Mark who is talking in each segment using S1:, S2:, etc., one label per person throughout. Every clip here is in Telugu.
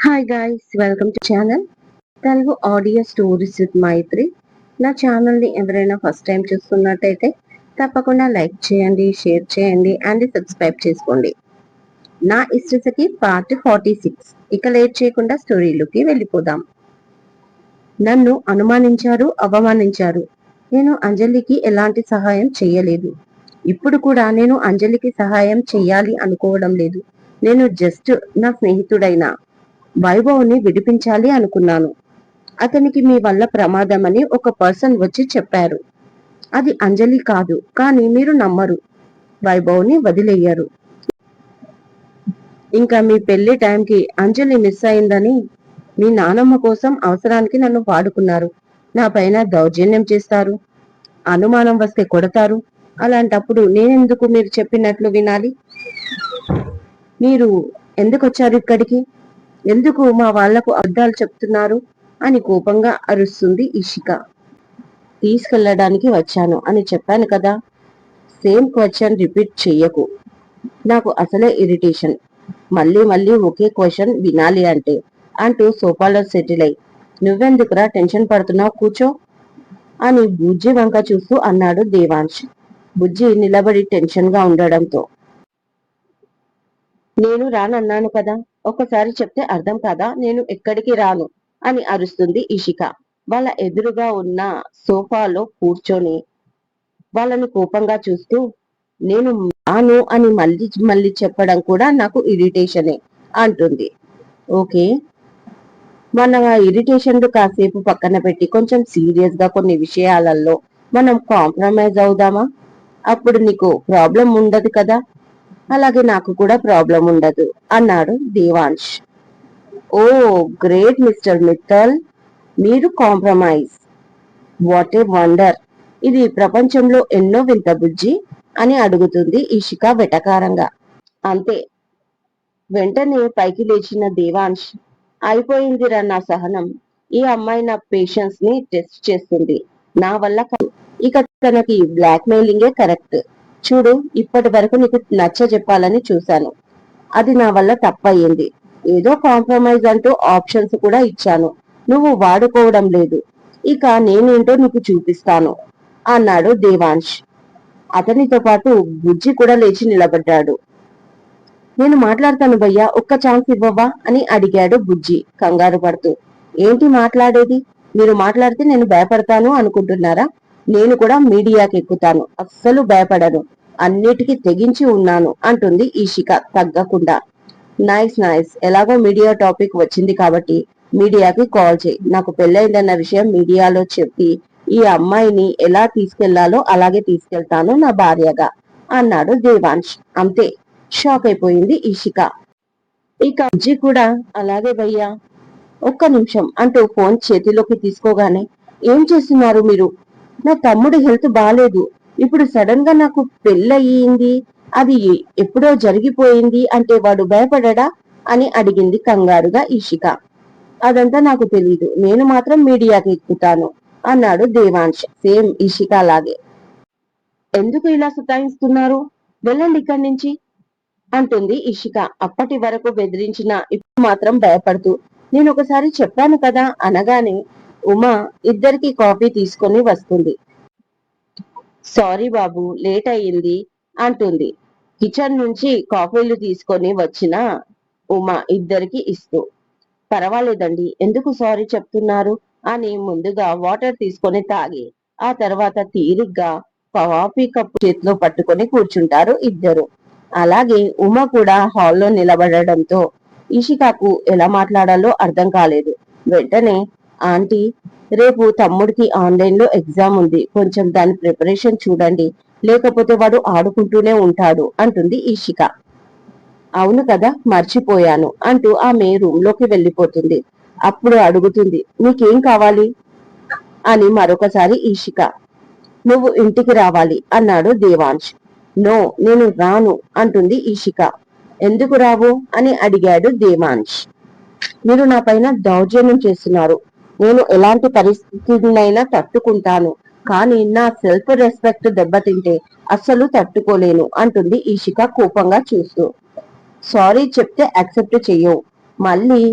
S1: Hi guys, welcome to channel Telugu audio stories with Maithri. నా ఛానల్ని ఎవరైనా ఫస్ట్ టైం చూస్తున్నట్టయితే తప్పకుండా లైక్ చేయండి, షేర్ చేయండి అండ్ సబ్స్క్రైబ్ చేసుకోండి. నా ఇష్టసకి పార్ట్ 46. ఇక లేట్ చేయకుండా స్టోరీలోకి వెళ్ళిపోదాం. నన్ను అనుమానించారు, అవమానించారు. నేను అంజలికి ఎలాంటి సహాయం చేయలేదు. ఇప్పుడు కూడా నేను అంజలికి సహాయం చెయ్యాలి అనుకోవడం లేదు. నేను జస్ట్ నా స్నేహితుడైన వైభవ్ని విడిపించాలి అనుకున్నాను. అతనికి మీ వల్ల ప్రమాదమని ఒక పర్సన్ వచ్చి చెప్పారు. అది అంజలి కాదు, కానీ మీరు నమ్మరు. వైభవ్ని వదిలేయ్యారు. ఇంకా మీ పెళ్లి టైంకి అంజలి మిస్ అయిందని మీ నానమ్మ కోసం అవసరానికి నన్ను వాడుకున్నారు. నా పైన దౌర్జన్యం చేస్తారు, అనుమానం వస్తే కొడతారు. అలాంటప్పుడు నేనెందుకు మీరు చెప్పినట్లు వినాలి? మీరు ఎందుకు వచ్చారు ఇక్కడికి? ఎందుకు మా వాళ్లకు అబద్ధాలు చెప్తున్నారు అని కోపంగా అరుస్తుంది ఇషిక. తీసుకెళ్లడానికి వచ్చాను అని చెప్పాను కదా. సేమ్ క్వశ్చన్ రిపీట్ చెయ్యకు. నాకు అసలే ఇరిటేషన్. మళ్ళీ మళ్ళీ ఒకే క్వశ్చన్ వినాలి అంటూ సోఫాలో సెటిల్ అయి, నువ్వెందుకురా టెన్షన్ పడుతున్నావు, కూర్చో అని బుజ్జి వంక చూస్తూ అన్నాడు దేవాంశ్. బుజ్జి నిలబడి టెన్షన్ గా ఉండడంతో, నేను రానన్నాను కదా, ఒక్కసారి చెప్తే అర్థం కాదా? నేను ఎక్కడికి రాను అని అరుస్తుంది ఇషిక. వాళ్ళ ఎదురుగా ఉన్న సోఫాలో కూర్చొని వాళ్ళని కోపంగా చూస్తూ, నేను రాను అని మళ్ళీ మళ్ళీ చెప్పడం కూడా నాకు ఇరిటేషనే అంటుంది. ఓకే, మన ఇరిటేషన్లు కాసేపు పక్కన పెట్టి కొంచెం సీరియస్ గా కొన్ని విషయాలలో మనం కాంప్రమైజ్ అవుదామా? అప్పుడు నీకు ప్రాబ్లం ఉండదు కదా, అలాగే నాకు కూడా ప్రాబ్లం ఉండదు అన్నాడు దేవాంశ్. ఓ గ్రేట్ మిస్టర్ మిత్తల్, మీరు కాంప్రమైజ్, వాట్ ఏ వండర్. ఇది ప్రపంచంలో ఎన్నో వింత బుజ్జి అని అడుగుతుంది ఇషిక వెటకారంగా. అంతే. వెంటనే పైకి లేచిన దేవాంశ్, అయిపోయిందిరా నా సహనం. ఈ అమ్మాయి నా పేషెన్స్ ని టెస్ట్ చేస్తుంది. నా వల్ల ఇక తనకి బ్లాక్ మెయిలింగే కరెక్ట్. చూడు, ఇప్పటి వరకు నీకు నచ్చ చెప్పాలని చూశాను, అది నా వల్ల తప్పయింది. ఏదో కాంప్రమైజ్ అంటూ ఆప్షన్స్ కూడా ఇచ్చాను, నువ్వు వాడుకోవడం లేదు. ఇక నేనేంటో నీకు చూపిస్తాను అన్నాడు దేవాంశ్. అతనితో పాటు బుజ్జి కూడా లేచి నిలబడ్డాడు. నేను మాట్లాడతాను భయ్యా, ఒక్క ఛాన్స్ ఇవ్వవా అని అడిగాడు బుజ్జి కంగారు పడుతూ. ఏంటి మాట్లాడేది? మీరు మాట్లాడితే నేను భయపడతాను అనుకుంటున్నారా? నేను కూడా మీడియాకి ఎక్కుతాను, అస్సలు భయపడను, అన్నిటికీ తెగించి ఉన్నాను అంటుంది ఈషిక తగ్గకుండా. నైస్ నైస్, ఎలాగో మీడియా టాపిక్ వచ్చింది కాబట్టి మీడియాకి కాల్ చేయి. నాకు పెళ్ళైందన్న విషయం మీడియాలో చెప్పి ఈ అమ్మాయిని ఎలా తీసుకెళ్లాలో అలాగే తీసుకెళ్తాను నా భార్యగా అన్నాడు దేవాంశ్. అంతే, షాక్ అయిపోయింది ఈషిక. ఇక అజ్జి కూడా అలాగే భయ్యా, ఒక్క నిమిషం అంటూ ఫోన్ చేతిలోకి తీసుకోగానే, ఏం చేస్తున్నారు మీరు? నా తమ్ముడి హెల్త్ బాలేదు, ఇప్పుడు సడన్ గా నాకు పెళ్ళయింది, అది ఎప్పుడో జరిగిపోయింది అంటే వాడు భయపడడా అని అడిగింది కంగారుగా ఈషిక. అదంతా నాకు తెలీదు, నేను మాత్రం మీడియాకి ఎక్కుతాను అన్నాడు దేవాంశ్ సేమ్ ఈషిక లాగే. ఎందుకు ఇలా సతాయిస్తున్నారు? వెళ్ళండి ఇక్కడి నుంచి అంటుంది ఇషిక అప్పటి వరకు బెదిరించిన ఇప్పుడు మాత్రం భయపడుతూ. నేను ఒకసారి చెప్పాను కదా అనగానే ఉమా ఇద్దరికి కాఫీ తీసుకొని వస్తుంది. సారీ బాబు, లేట్ అయ్యింది అంటుంది కిచెన్ నుంచి కాఫీలు తీసుకొని వచ్చిన ఉమా ఇద్దరికి ఇస్తూ. పర్వాలేదండి, ఎందుకు సారీ చెప్తున్నారు అని ముందుగా వాటర్ తీసుకొని తాగి ఆ తర్వాత తీరిగ్గా కాఫీ కప్పు చేతిలో పట్టుకొని కూర్చుంటారు ఇద్దరు. అలాగే ఉమ కూడా హాల్లో నిలబడడంతో ఇషికాకు ఎలా మాట్లాడాలో అర్థం కాలేదు. వెంటనే, ఆంటీ, రేపు తమ్ముడికి ఆన్లైన్ లో ఎగ్జామ్ ఉంది, కొంచెం దాని ప్రిపరేషన్ చూడండి, లేకపోతే వాడు ఆడుకుంటూనే ఉంటాడు అంటుంది ఈషిక. అవును కదా, మర్చిపోయాను అంటూ ఆమె రూమ్ లోకి వెళ్ళిపోతుంది. అప్పుడు అడుగుతుంది, నీకేం కావాలి అని మరొకసారి ఈషిక. నువ్వు ఇంటికి రావాలి అన్నాడు దేవాంశ్. నో, నేను రాను అంటుంది ఈషిక. ఎందుకు రావు అని అడిగాడు దేవాంశ్. మీరు నా పైన దౌర్జన్యం చేస్తున్నారు, నేను ఎలాంటి పరిస్థితినైనా తట్టుకుంటాను, కానీ నా సెల్ఫ్ రెస్పెక్ట్ దెబ్బతింటే అస్సలు తట్టుకోలేను అంటుంది ఈషిక కోపంగా చూస్తూ. సారీ చెప్తే యాక్సెప్ట్ చెయ్యవు, మళ్ళీ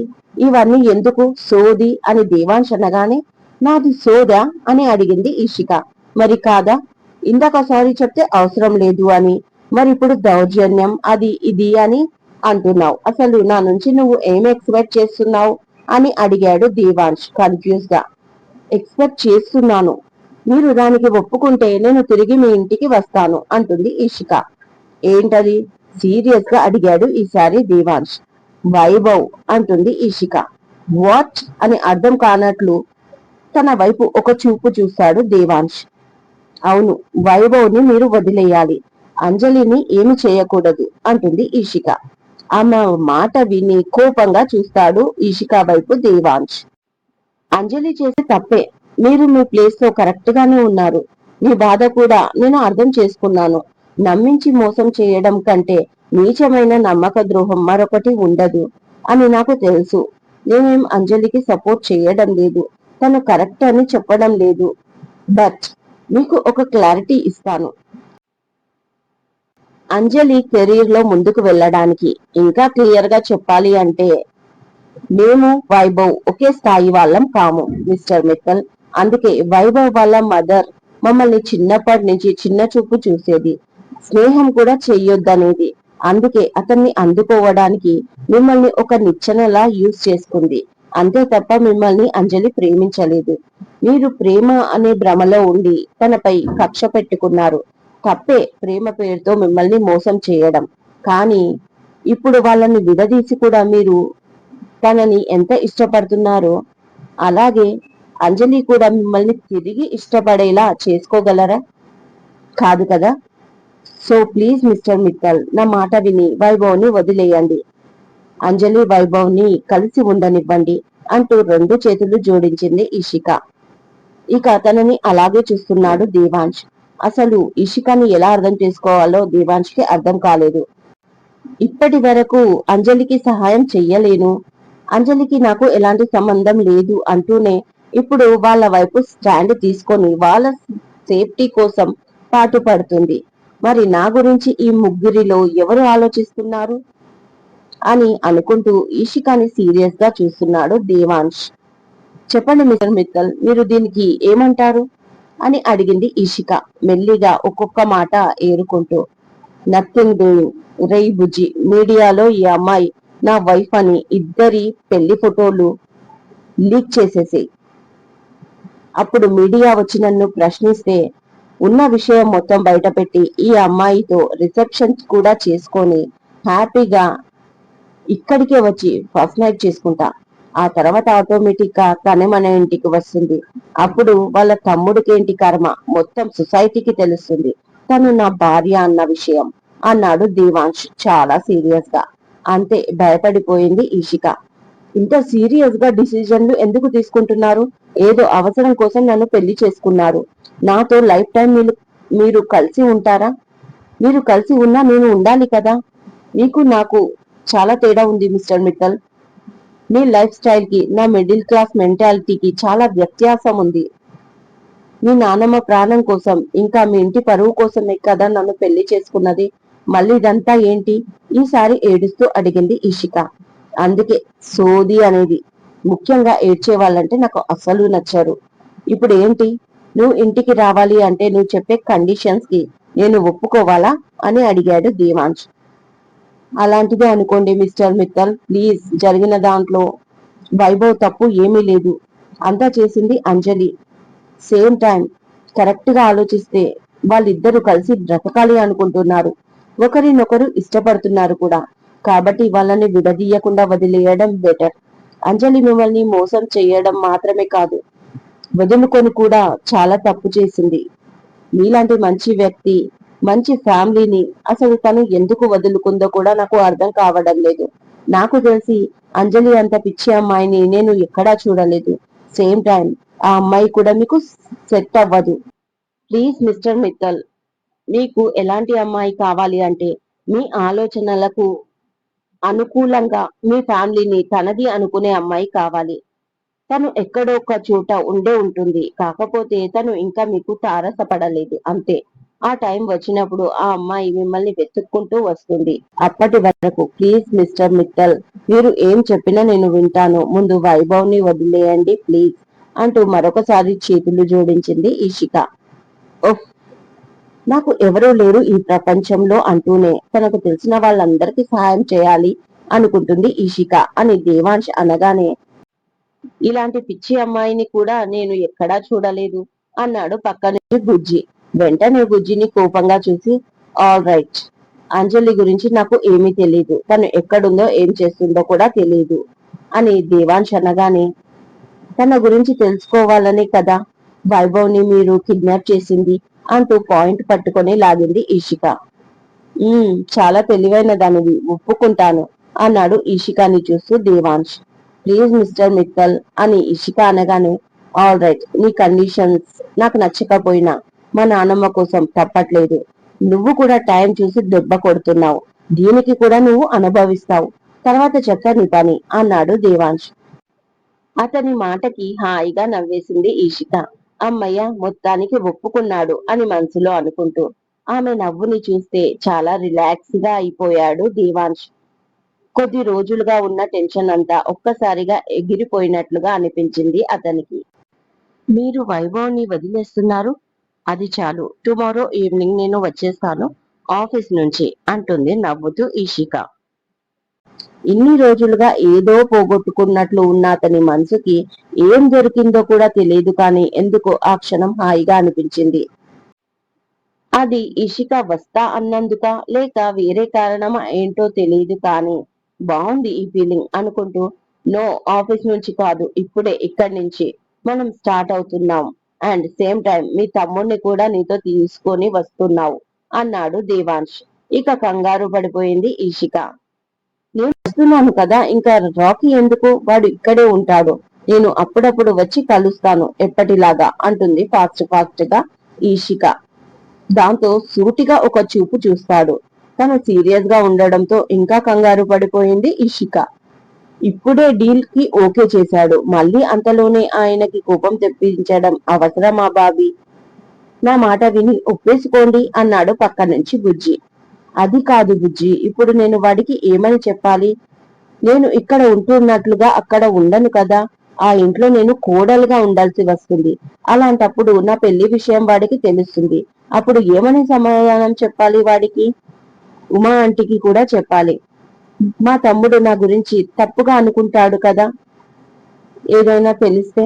S1: ఇవన్నీ ఎందుకు సోది అని దేవాంశ్ అనగానే, నాది సోదా అని అడిగింది ఇషిక. మరి కాదా? ఇందాక సారీ చెప్తే అవసరం లేదు అని, మరి ఇప్పుడు దౌర్జన్యం అది ఇది అని అంటున్నావు. అసలు నా నుంచి నువ్వు ఏం ఎక్స్పెక్ట్ చేస్తున్నావు అని అడిగాడు దేవాంశ్ కన్ఫ్యూజ్ గా. ఎక్స్పెక్ట్ చేస్తున్నాను, మీరు దానికి ఒప్పుకుంటే నేను తిరిగి మీ ఇంటికి వస్తాను అంటుంది ఇషిక. ఏంటది? సీరియస్ గా అడిగాడు ఈసారి దేవాంశ్. వైభవ్ అంటుంది ఇషిక. వాట్ అని అర్థం కానట్లు తన వైపు ఒక చూపు చూశాడు దేవాంశ్. అవును, వైభవ్ ని మీరు వదిలేయాలి, అంజలిని ఏమి చేయకూడదు అంటుంది ఇషిక. ఆమె మాట విని కోపంగా చూస్తాడు ఇషిక వైపు దేవాంశ్. అంజలి చేసే తప్పే, మీరు మీ ప్లేస్ లో కరెక్ట్ గానే ఉన్నారు. మీ బాధ కూడా నేను అర్థం చేసుకున్నాను. నమ్మించి మోసం చేయడం కంటే నీచమైన నమ్మక ద్రోహం మరొకటి ఉండదు అని నాకు తెలుసు. నేనేం అంజలికి సపోర్ట్ చేయడం లేదు, తను కరెక్ట్ అని చెప్పడం లేదు. బట్ మీకు ఒక క్లారిటీ ఇస్తాను. అంజలి కెరీర్ లో ముందుకు వెళ్ళడానికి ఇంకా క్లియర్ గా చెప్పాలి అంటే, మేము వైభవ్ ఒకే స్థాయి వాళ్ళం కాము మిస్టర్ మిత్తల్. అందుకే వైభవ్ వాళ్ళ మదర్ మమ్మల్ని చిన్నప్పటి నుంచి చిన్న చూపు చూసేది, స్నేహం కూడా చెయ్యొద్దనేది. అందుకే అతన్ని అందుకోవడానికి మిమ్మల్ని ఒక నిచ్చెనలా యూజ్ చేసుకుంది. అంతే తప్ప మిమ్మల్ని అంజలి ప్రేమించలేదు. మీరు ప్రేమ అనే భ్రమలో ఉండి తనపై కక్ష పెట్టుకున్నారు. తప్పే ప్రేమ పేరుతో మిమ్మల్ని మోసం చేయడం. కానీ ఇప్పుడు వాళ్ళని విడదీసి కూడా మీరు తనని ఎంత ఇష్టపడుతున్నారో అలాగే అంజలి కూడా మిమ్మల్ని తిరిగి ఇష్టపడేలా చేసుకోగలరా? కాదు కదా. సో ప్లీజ్ మిస్టర్ మిత్తల్, నా మాట విని వైభవ్ ని వదిలేయండి. అంజలి వైభవ్ ని కలిసి ఉండనివ్వండి అంటూ రెండు చేతులు జోడించింది ఇషిక. ఇక తనని అలాగే చూస్తున్నాడు దేవాంశ్. అసలు ఇషికని ఎలా అర్థం చేసుకోవాలో దేవాంశ్ కి అర్థం కాలేదు. ఇప్పటి వరకు అంజలికి సహాయం చెయ్యలేను, అంజలికి నాకు ఎలాంటి సంబంధం లేదు అంటూనే ఇప్పుడు వాళ్ళ వైపు స్టాండ్ తీసుకొని వాళ్ళ సేఫ్టీ కోసం పాటుపడుతుంది. మరి నా గురించి ఈ ముగ్గురిలో ఎవరు ఆలోచిస్తున్నారు అని అనుకుంటూ ఇషికాని సీరియస్ గా చూస్తున్నాడు దేవాంశ్. చెప్పండి మిస్టర్ మిత్తల్, మీరు దీనికి ఏమంటారు అని అడిగింది ఇషిక మెల్లిగా ఒక్కొక్క మాట ఏరుకుంటూ. Nothing doing. రై బుజ్జి, మీడియాలో ఈ అమ్మాయి నా వైఫ్ అని ఇద్దరి పెళ్లి ఫోటోలు లీక్ చేసేసి అప్పుడు మీడియా వచ్చి నన్ను ప్రశ్నిస్తే ఉన్న విషయం మొత్తం బయటపెట్టి ఈ అమ్మాయితో రిసెప్షన్ కూడా చేసుకొని హ్యాపీగా ఇక్కడికే వచ్చి ఫస్ట్ నైట్ చేసుకుంటా. ఆ తర్వాత ఆటోమేటిక్ గా తనే మన ఇంటికి వస్తుంది. అప్పుడు వాళ్ళ తమ్ముడికేంటి కర్మ, మొత్తం సొసైటీకి తెలుస్తుంది తను నా భార్య అన్న విషయం అన్నాడు దేవాంశ్ చాలా సీరియస్ గా. అంతే భయపడిపోయింది ఇషిక. ఇంత సీరియస్ గా డిసిజన్లు ఎందుకు తీసుకుంటున్నారు? ఏదో అవసరం కోసం నన్ను పెళ్లి చేసుకున్నారు. నాతో లైఫ్ టైం మీరు కలిసి ఉంటారా? మీరు కలిసి ఉన్నా నేను ఉండాలి కదా. మీకు నాకు చాలా తేడా ఉంది మిస్టర్ మిత్తల్. మీ లైఫ్ స్టైల్ కి నా మిడిల్ క్లాస్ మెంటాలిటీకి చాలా వ్యత్యాసం ఉంది. మీ నానమ్మ ప్రాణం కోసం ఇంకా మీ ఇంటి పరువు కోసమే కదా నన్ను పెళ్లి చేసుకున్నది. మళ్ళీ ఇదంతా ఏంటి? ఈసారి ఏడుస్తూ అడిగింది ఇషిక. అందుకే సోది అనేది. ముఖ్యంగా ఏడ్చే వాళ్ళంటే నాకు అస్సలు నచ్చరు. ఇప్పుడు ఏంటి? నువ్వు ఇంటికి రావాలి అంటే నువ్వు చెప్పే కండిషన్స్ కి నేను ఒప్పుకోవాలా అని అడిగాడు దేవాంశ్. అలాంటిదే అనుకోండి మిస్టర్ మిత్తల్, ప్లీజ్. జరిగిన దాంట్లో వైభవ్ తప్పు ఏమీ లేదు, అంతా చేసింది అంజలి. సేమ్ టైం కరెక్ట్ గా ఆలోచిస్తే వాళ్ళిద్దరూ కలిసి బ్రతకాలి అనుకుంటున్నారు, ఒకరినొకరు ఇష్టపడుతున్నారు కూడా. కాబట్టి వాళ్ళని విడదీయకుండా వదిలేయడం బెటర్. అంజలి మిమ్మల్ని మోసం చేయడం మాత్రమే కాదు, వదులుకొని కూడా చాలా తప్పు చేసింది. మీలాంటి మంచి వ్యక్తి, మంచి ఫ్యామిలీని అసలు తను ఎందుకు వదులుకుందో కూడా నాకు అర్థం కావడం లేదు. నాకు తెలిసి అంజలి అంత పిచ్చి అమ్మాయిని నేను ఎక్కడా చూడలేదు. సేమ్ టైం ఆ అమ్మాయి కూడా మీకు సెట్ అవ్వదు. ప్లీజ్ మిస్టర్ మిత్తల్, మీకు ఎలాంటి అమ్మాయి కావాలి అంటే మీ ఆలోచనలకు అనుకూలంగా మీ ఫ్యామిలీని తనది అనుకునే అమ్మాయి కావాలి. తను ఎక్కడో ఒక చోట ఉండే ఉంటుంది, కాకపోతే తను ఇంకా మీకు తారసపడలేదు అంతే. ఆ టైం వచ్చినప్పుడు ఆ అమ్మాయి మిమ్మల్ని వెతుక్కుంటూ వస్తుంది. అప్పటి వరకు ప్లీజ్ మిస్టర్ మిత్తల్, మీరు ఏం చెప్పినా నేను వింటాను. ముందు వైభవ్ ని వదిలేయండి ప్లీజ్ అంటూ మరొకసారి చేతులు జోడించింది ఇషిక. ఓహ్, నాకు ఎవరూ లేరు ఈ ప్రపంచంలో అంటూనే తనకు తెలిసిన వాళ్ళందరికీ సహాయం చేయాలి అనుకుంటుంది ఇషిక అని దేవాంశ్ అనగానే, ఇలాంటి పిచ్చి అమ్మాయిని కూడా నేను ఎక్కడా చూడలేదు అన్నాడు పక్క నుంచి బుజ్జి. వెంటనే బుజ్జిని కోపంగా చూసి, ఆల్ రైట్, అంజలి గురించి నాకు ఏమీ తెలీదు, తను ఎక్కడుందో ఏం చేస్తుందో కూడా తెలీదు అని దేవాంశ్ అనగానే, తన గురించి తెలుసుకోవాలనే కదా వైభవ్ ని మీరు కిడ్నాప్ చేసింది అంటూ పాయింట్ పట్టుకొని లాగింది ఈషిక. చాలా తెలివైన దానివి, ఒప్పుకుంటాను అన్నాడు ఈషికాని చూస్తూ దేవాంశ్. ప్లీజ్ మిస్టర్ మిత్తల్ అని ఇషిక అనగానే, ఆల్ రైట్, నీ కండిషన్స్ నాకు నచ్చకపోయినా మా నాన్నమ్మ కోసం తప్పట్లేదు. నువ్వు కూడా టైం చూసి దెబ్బ కొడుతున్నావు, దీనికి కూడా నువ్వు అనుభవిస్తావు, తర్వాత చెప్తా నీ పని అన్నాడు దేవాంశ్. అతని మాటకి హాయిగా నవ్వేసింది ఈషిత. అమ్మయ్య, మొత్తానికి ఒప్పుకున్నాడు అని మనసులో అనుకుంటూ. ఆమె నవ్వుని చూస్తే చాలా రిలాక్స్ గా అయిపోయాడు దేవాంశ్. కొద్ది రోజులుగా ఉన్న టెన్షన్ అంతా ఒక్కసారిగా ఎగిరిపోయినట్లుగా అనిపించింది అతనికి. మీరు వైభవ్ని వదిలేస్తున్నారు, అది చాలు, టుమారో ఈవినింగ్ నేను వచ్చేస్తాను ఆఫీస్ నుంచి అంటుంది నవ్వుతూ ఈషిక. ఇన్ని రోజులుగా ఏదో పోగొట్టుకున్నట్లు ఉన్న అతని మనసుకి ఏం దొరికిందో కూడా తెలియదు, కానీ ఎందుకో ఆ క్షణం హాయిగా అనిపించింది. అది ఇషిక వస్తా అన్నందుక లేక వేరే కారణమా ఏంటో తెలియదు, కానీ బాగుంది ఈ ఫీలింగ్ అనుకుంటూ, నో, ఆఫీస్ నుంచి కాదు, ఇప్పుడే ఇక్కడి నుంచి మనం స్టార్ట్ అవుతున్నాం, అండ్ సేమ్ టైం మీ తమ్ముడిని కూడా నీతో తీసుకొని వస్తున్నావు అన్నాడు దేవాంశ్. ఇక కంగారు పడిపోయింది ఈషిక. నేను వస్తున్నాను కదా, ఇంకా రాకీ ఎందుకు, వాడు ఇక్కడే ఉంటాడు, నేను అప్పుడప్పుడు వచ్చి కలుస్తాను ఎప్పటిలాగా అంటుంది ఫాస్ట్ ఫాస్ట్ గా ఈషిక. దాంతో సూటిగా ఒక చూపు చూస్తాడు. తను సీరియస్ గా ఉండడంతో ఇంకా కంగారు పడిపోయింది ఇషిక. ఇప్పుడే డీల్ కి ఓకే చేశాడు, మళ్ళీ అంతలోనే ఆయనకి కోపం తెప్పించడం అవసరమా బాబీ? నా మాట విని ఒప్పేసుకోండి అన్నాడు పక్క నుంచి బుజ్జి. అది కాదు బుజ్జి, ఇప్పుడు నేను వాడికి ఏమని చెప్పాలి? నేను ఇక్కడ ఉంటున్నట్లుగా అక్కడ ఉండను కదా, ఆ ఇంట్లో నేను కోడలుగా ఉండాల్సి వస్తుంది. అలాంటప్పుడు నా పెళ్లి విషయం వాడికి తెలుస్తుంది. అప్పుడు ఏమని సమాధానం చెప్పాలి వాడికి? ఉమా ఆంటీకి కూడా చెప్పాలి. మా తమ్ముడు నా గురించి తప్పుగా అనుకుంటాడు కదా, ఏదైనా తెలిస్తే.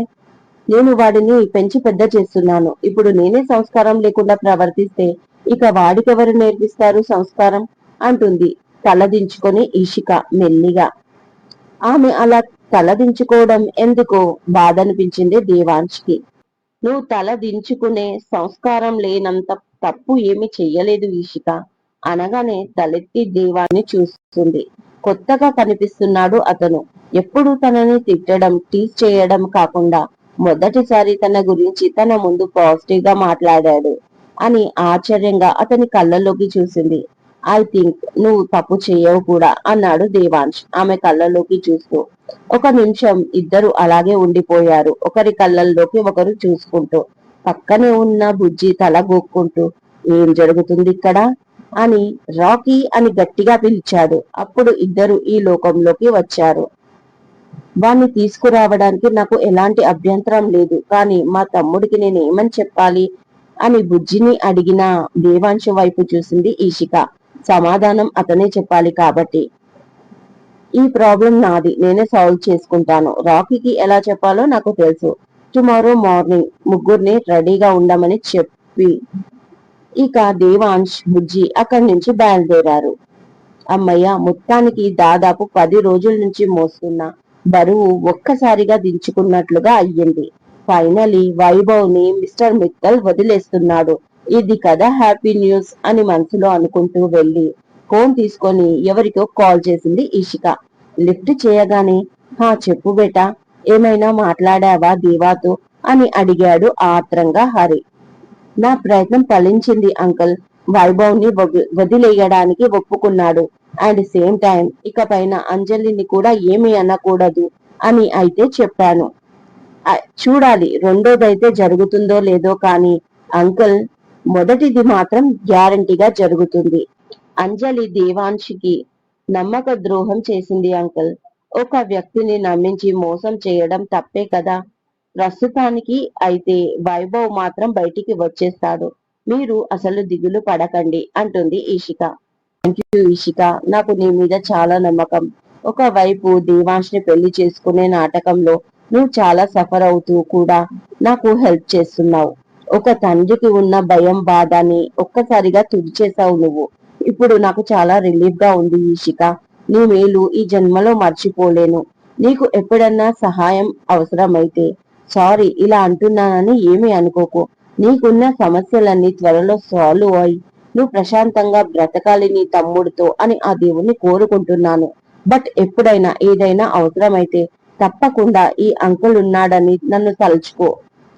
S1: నేను వాడిని పెంచి పెద్ద చేస్తున్నాను, ఇప్పుడు నేనే సంస్కారం లేకుండా ప్రవర్తిస్తే ఇక వాడికెవరు నేర్పిస్తారు సంస్కారం అంటుంది తలదించుకొని ఈషిక మెల్లిగా. ఆమె అలా తలదించుకోవడం ఎందుకో బాధ అనిపించింది దేవాంశ్కి. నువ్వు తల దించుకునే సంస్కారం లేనంత తప్పు ఏమి చెయ్యలేదు ఈషిక అనగానే తలెత్తి దేవాన్ని చూస్తుంది. కొత్తగా కనిపిస్తున్నాడు అతను. ఎప్పుడు తనని తిట్టడం, టీజ్ చేయడం కాకుండా మొదటిసారి తన గురించి తన ముందు పాజిటివ్ గా మాట్లాడాడు అని ఆశ్చర్యంగా అతని కళ్ళలోకి చూసింది. ఐ థింక్ నువ్వు తప్పు చేయవు కూడా అన్నాడు దేవాంశ్ ఆమె కళ్ళలోకి చూస్తూ. ఒక నిమిషం ఇద్దరు అలాగే ఉండిపోయారు, ఒకరి కళ్ళల్లోకి ఒకరు చూసుకుంటూ. పక్కనే ఉన్న బుజ్జి తల గోక్కుంటూ, ఏం జరుగుతుంది ఇక్కడ అని రాకీ అని గట్టిగా పిలిచాడు. అప్పుడు ఇద్దరు ఈ లోకంలోకి వచ్చారు. వాణ్ణి తీసుకురావడానికి నాకు ఎలాంటి అభ్యంతరం లేదు, కానీ మా తమ్ముడికి నేను ఏమని చెప్పాలి అని బుజ్జిని అడిగిన దేవాంశు వైపు చూసింది ఈషిక. సమాధానం అతనే చెప్పాలి కాబట్టి. ఈ ప్రాబ్లం నాది, నేనే సాల్వ్ చేసుకుంటాను. రాకీకి ఎలా చెప్పాలో నాకు తెలుసు. టుమారో మార్నింగ్ ముగ్గురిని రెడీగా ఉండమని చెప్పి ఇక దేవాంశ్ బుజ్జి అక్కడి నుంచి బయలుదేరారు. అమ్మయ్య, మొత్తానికి దాదాపు 10 రోజుల నుంచి మోస్తున్న బరువు ఒక్కసారిగా దించుకున్నట్లుగా అయ్యింది. ఫైనలీ వైభవ్ ని మిస్టర్ మిత్తల్ వదిలేస్తున్నాడు. ఇది కదా హ్యాపీ న్యూస్ అని మనసులో అనుకుంటూ వెళ్లి ఫోన్ తీసుకొని ఎవరికో కాల్ చేసింది ఈషిక. లిఫ్ట్ చేయగానే, హా చెప్పు బేటా, ఏమైనా మాట్లాడావా దేవాతో అని అడిగాడు ఆత్రంగా హరి. నా ప్రయత్నం ఫలించింది అంకుల్, వైభవ్ ని వదిలేయడానికి ఒప్పుకున్నాడు. అండ్ సేమ్ టైం ఇక పైన అంజలిని కూడా ఏమీ అనకూడదు అని అయితే చెప్పాను. చూడాలి రెండోదైతే జరుగుతుందో లేదో, కానీ అంకుల్ మొదటిది మాత్రం గ్యారంటీగా జరుగుతుంది. అంజలి దేవాంశికి నమ్మక ద్రోహం చేసింది అంకుల్. ఒక వ్యక్తిని నమ్మించి మోసం చేయడం తప్పే కదా. ప్రస్తుతానికి అయితే వైభవ్ మాత్రం బయటికి వచ్చేస్తాడు. మీరు అసలు దిగులు పడకండి అంటుంది ఈషిక. ఈషిక, నాకు నీ మీద చాలా నమ్మకం. ఒకవైపు దేవాంశ్ ని పెళ్లి చేసుకునే నాటకంలో నువ్వు చాలా సఫర్ అవుతూ కూడా నాకు హెల్ప్ చేస్తున్నావు. ఒక తండ్రికి ఉన్న భయం బాధని ఒక్కసారిగా తుడిచేశావు నువ్వు. ఇప్పుడు నాకు చాలా రిలీఫ్ గా ఉంది ఈషిక. నీ మేలు ఈ జన్మలో మర్చిపోలేను. నీకు ఎప్పుడన్నా సహాయం అవసరమైతే, సారీ ఇలా అంటున్నానని ఏమీ అనుకోకు. నీకున్న సమస్యలన్నీ త్వరలో సాల్వ్ అయి నువ్వు ప్రశాంతంగా బ్రతకాలి నీ తమ్ముడితో అని ఆ దేవుణ్ణి కోరుకుంటున్నాను. బట్ ఎప్పుడైనా ఏదైనా అవసరమైతే తప్పకుండా ఈ అంకుల్ ఉన్నాడని నన్ను తలుచుకో.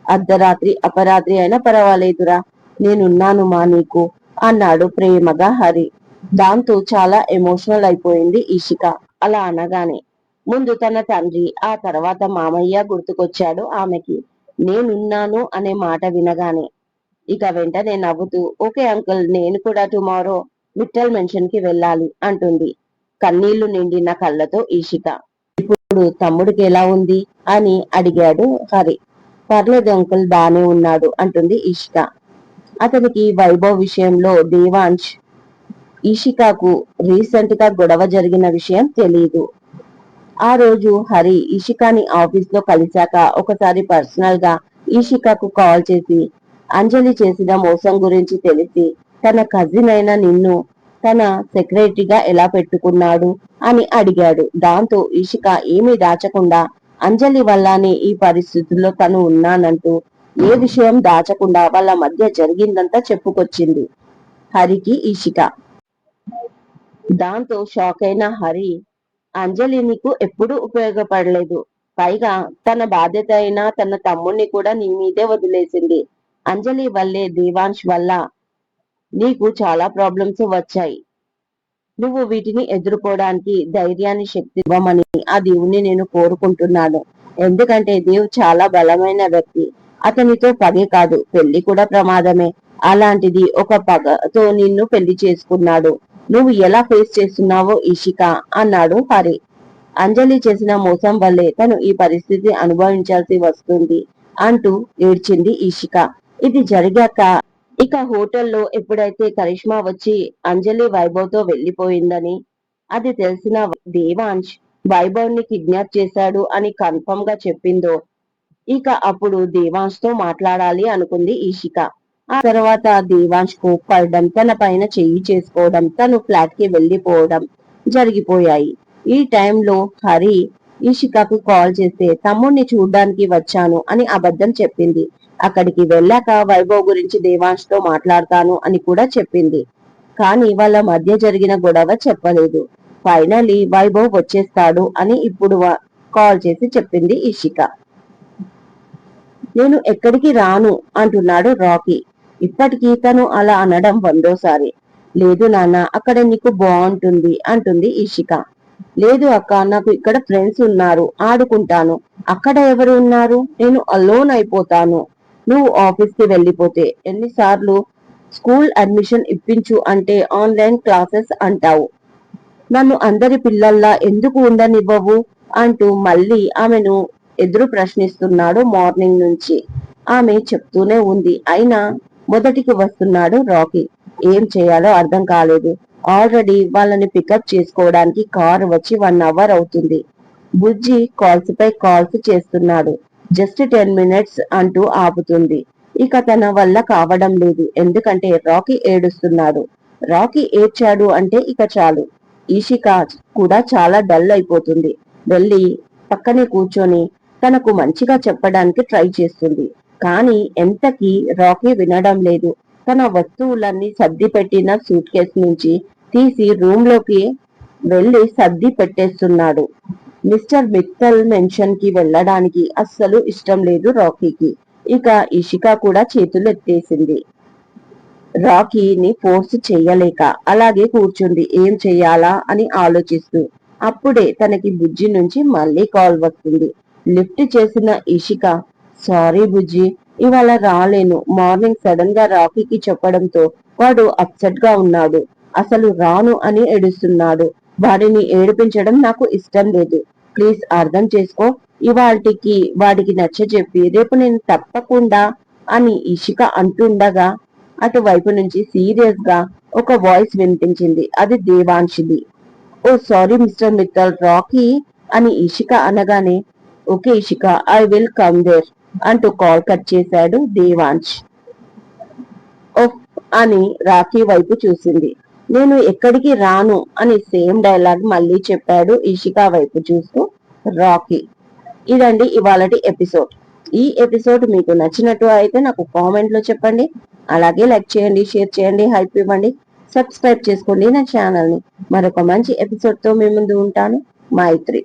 S1: అర్ధరాత్రి అపరాత్రి అయినా పర్వాలేదురా, నేనున్నాను మా నీకు అన్నాడు ప్రేమగా హరి. దాంతో చాలా ఎమోషనల్ అయిపోయింది ఈషిక. అలా అనగానే ముందు తన తండ్రి, ఆ తర్వాత మామయ్య గుర్తుకొచ్చాడు ఆమెకి. నేనున్నాను అనే మాట వినగానే ఇక వెంటనే నవ్వుతూ, ఓకే అంకుల్, నేను కూడా టుమారో మిట్టల్ మెన్షన్ కి వెళ్ళాలి అంటుంది కన్నీళ్లు నిండిన కళ్ళతో ఈషిక. ఇప్పుడు తమ్ముడికి ఎలా ఉంది అని అడిగాడు హరి. పర్లేదు అంకుల్, బానే ఉన్నాడు అంటుంది ఈషిక. అతనికి వైభవ్ విషయంలో దేవాంశ్ ఈషికాకు రీసెంట్ గా గొడవ జరిగిన విషయం తెలీదు. ఆ రోజు హరి ఈషికాని ఆఫీస్ లో కలిశాక ఒకసారి పర్సనల్ గా ఈషికాకు కాల్ చేసి అంజలి చేసిన మోసం గురించి తెలిసి తన కజిన్ అయిన నిన్ను తన సెక్రటరీగా ఎలా పెట్టుకున్నాడు అని అడిగాడు. దాంతో ఈషిక ఏమీ దాచకుండా అంజలి వల్లనే ఈ పరిస్థితుల్లో తను ఉన్నానంటూ ఏ విషయం దాచకుండా వాళ్ళ మధ్య జరిగిందంతా చెప్పుకొచ్చింది హరికి ఈషిక. దాంతో షాక్ అయిన హరి, అంజలి నీకు ఎప్పుడూ ఉపయోగపడలేదు. పైగా తన బాధ్యత అయినా తన తమ్ముణ్ణి కూడా నీ మీదే వదిలేసింది. అంజలి వల్లే దేవాంశ్ వల్ల నీకు చాలా ప్రాబ్లమ్స్ వచ్చాయి. నువ్వు వీటిని ఎదుర్కోవడానికి ధైర్యాన్ని శక్తి ఇవ్వమని ఆ దేవుణ్ణి నేను కోరుకుంటున్నాను. ఎందుకంటే దేవ్ చాలా బలమైన వ్యక్తి. అతనితో పగే కాదు, పెళ్లి కూడా ప్రమాదమే. అలాంటిది ఒక పగతో నిన్ను పెళ్లి చేసుకున్నాడు. నువ్వు ఎలా ఫేస్ చేస్తున్నావో ఈషిక అన్నాడు హరి. అంజలి చేసిన మోసం వల్లే తను ఈ పరిస్థితి అనుభవించాల్సి వస్తుంది అంటూ ఏడ్చింది ఈషిక. ఇది జరిగాక ఇక హోటల్లో ఎప్పుడైతే కరిష్మా వచ్చి అంజలి వైభవ్ తో వెళ్లిపోయిందని అది తెలిసిన దేవాంశ్ వైభవ్ ని కిడ్నాప్ చేశాడు అని కన్ఫర్మ్ గా చెప్పిందో, ఇక అప్పుడు దేవాంశ్ తో మాట్లాడాలి అనుకుంది ఈషిక. ఆ తర్వాత దేవాంశ్ కోప్పడడం, తన పైన చెయ్యి చేసుకోవడం, తను ఫ్లాట్ కి వెళ్లిపోవడం జరిగిపోయాయి. ఈ టైంలో హరి ఈషికకు కాల్ చేస్తే తమ్ముణ్ణి చూడ్డానికి వచ్చాను అని అబద్ధం చెప్పింది. అక్కడికి వెళ్ళాక వైభవ్ గురించి దేవాంశ్ తో మాట్లాడతాను అని కూడా చెప్పింది. కానీ వాళ్ళ మధ్య జరిగిన గొడవ చెప్పలేదు. ఫైనలీ వైభవ్ వచ్చేస్తాడు అని ఇప్పుడు కాల్ చేసి చెప్పింది ఈషిక. నేను ఎక్కడికి రాను అంటున్నాడు రాకీ. ఇప్పటికీ తను అలా అనడం 100సారి. లేదు నాన్న, అక్కడ నీకు బాగుంటుంది అంటుంది ఈషిక. లేదు అక్క, నాకు ఇక్కడ ఫ్రెండ్స్ ఉన్నారు, ఆడుకుంటాను. అక్కడ ఎవరు ఉన్నారు, నేను అలోన్ అయిపోతాను. నువ్వు ఆఫీస్ కి వెళ్ళిపోతే ఎన్నిసార్లు స్కూల్ అడ్మిషన్ ఇప్పించు అంటే ఆన్లైన్ క్లాసెస్ అంటావు. నన్ను అందరి పిల్లల్లా ఎందుకు ఉండనివ్వవు అంటూ మళ్ళీ ఆమెను ఎదురు ప్రశ్నిస్తున్నాడు మార్నింగ్ నుంచి. ఆమె చెప్తూనే ఉంది. అయినా మొదటికి వస్తున్నాడు రాకీ. ఏం చేయాలో అర్థం కాలేదు. ఆల్రెడీ వాళ్ళని పికప్ చేసుకోవడానికి కారు వచ్చి 1 అవర్ అవుతుంది. బుజ్జి కాల్స్ పై కాల్స్ చేస్తున్నాడు. జస్ట్ 10 మినిట్స్ అంటూ ఆపుతుంది. ఇక తన వల్ల కావడం లేదు. ఎందుకంటే రాకీ ఏడుస్తున్నాడు. రాకీ ఏడ్చాడు అంటే ఇక చాలు. ఈషిక కూడా చాలా డల్ అయిపోతుంది. వెళ్ళి పక్కనే కూర్చొని తనకు మంచిగా చెప్పడానికి ట్రై చేస్తుంది. కానీ ఎంతకీ రాకీ వినడం లేదు. తన వస్తువులన్నీ సర్ది పెట్టిన సూట్ కేస్ నుంచి తీసి రూమ్ లోకి వెళ్లి సర్ది పెట్టేస్తున్నాడు. మిస్టర్ మిత్తల్ మెన్షన్ కి వెళ్ళడానికి అస్సలు ఇష్టం లేదు రాకీకి. ఇక ఇషిక కూడా చేతులు ఎత్తేసింది. రాకీని ఫోర్స్ చెయ్యలేక అలాగే కూర్చుంది ఏం చెయ్యాలా అని ఆలోచిస్తూ. అప్పుడే తనకి బుజ్జి నుంచి మళ్ళీ కాల్ వస్తుంది. లిఫ్ట్ చేసిన ఇషిక, సారీ బుజ్జి, ఇవాళ రాలేను. మార్నింగ్ సడన్ గా రాకీకి చెప్పడంతో వాడు అప్సెట్ గా ఉన్నాడు. అసలు రాను అని ఏడుస్తున్నాడు. వాడిని ఏడిపించడం నాకు ఇష్టం లేదు. ప్లీజ్ అర్థం చేసుకో. ఇవాల్టికి వాడికి నచ్చజెప్పి రేపు నేను తప్పకుండా అని ఇషిక అంటుండగా అటువైపు నుంచి సీరియస్ గా ఒక వాయిస్ వినిపించింది. అది దేవాంశిది. Oh sorry Mr Mittal, Rocky అని ఇషిక అనగానే okay Ishika, I will come there అంటూ కాల్ కట్ చేశాడు దేవాంశ్. ఓఫ్ అని రాకీ వైపు చూసింది. నేను ఎక్కడికి రాను అని సేమ్ డైలాగ్ మళ్ళీ చెప్పాడు ఇషిక వైపు చూస్తూ రాకీ. ఇదండి ఇవాళటి ఎపిసోడ్. ఈ ఎపిసోడ్ మీకు నచ్చినట్టు అయితే నాకు కామెంట్ లో చెప్పండి. అలాగే లైక్ చేయండి, షేర్ చేయండి, హైప్ ఇవ్వండి, సబ్స్క్రైబ్ చేసుకోండి నా ఛానల్ ని. మరొక మంచి ఎపిసోడ్ తో మీ ముందు ఉంటాను. మైత్రి.